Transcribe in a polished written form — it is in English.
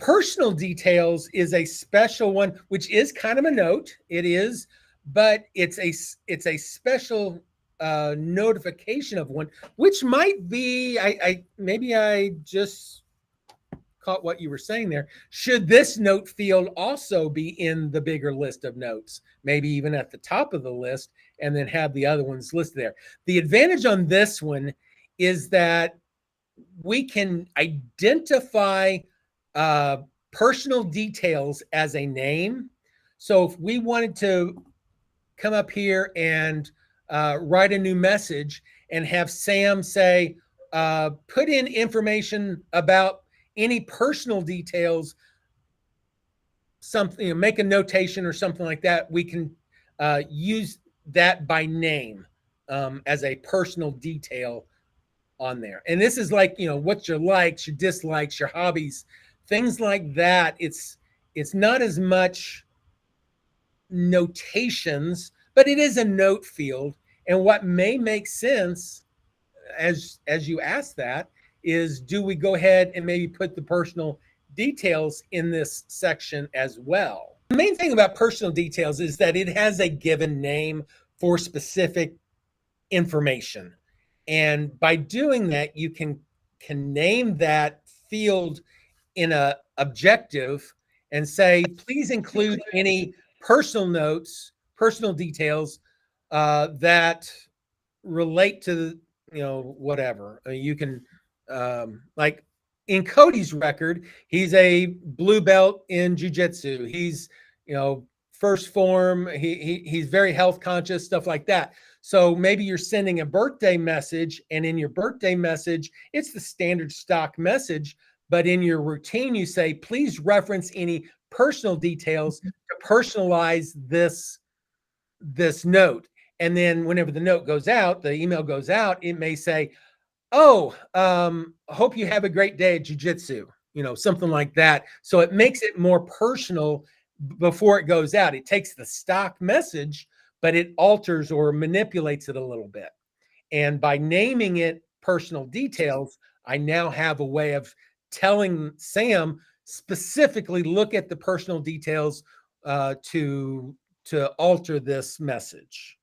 Personal details is a special one, which is kind of a note. It is, but it's a special notification of one, which might be, maybe I just caught what you were saying there. Should this note field also be in the bigger list of notes, maybe even at the top of the list, and then have the other ones listed there? The advantage on this one is that we can identify personal details as a name. So if we wanted to come up here and write a new message and have Sam say, put in information about any personal details, something, make a notation or something like that, we can use that by name as a personal detail on there. And this is like, what your likes, your dislikes, your hobbies, things like that. It's not as much notations, but it is a note field. And what may make sense as you ask that is, do we go ahead and maybe put the personal details in this section as well? The main thing about personal details is that it has a given name for specific information. And by doing that, you can name that field in a objective and say, please include any personal notes, personal details that relate to, whatever. You can, like in Cody's record, he's a blue belt in jiu-jitsu. He's, first form. He's very health conscious, stuff like that. So maybe you're sending a birthday message, and in your birthday message, it's the standard stock message. But in your routine, you say, please reference any personal details to personalize this note. And then whenever the note goes out, the email goes out, it may say, oh, hope you have a great day at jiu-jitsu, something like that. So it makes it more personal before it goes out. It takes the stock message, but it alters or manipulates it a little bit. And by naming it personal details, I now have a way of telling Sam specifically, look at the personal details to alter this message.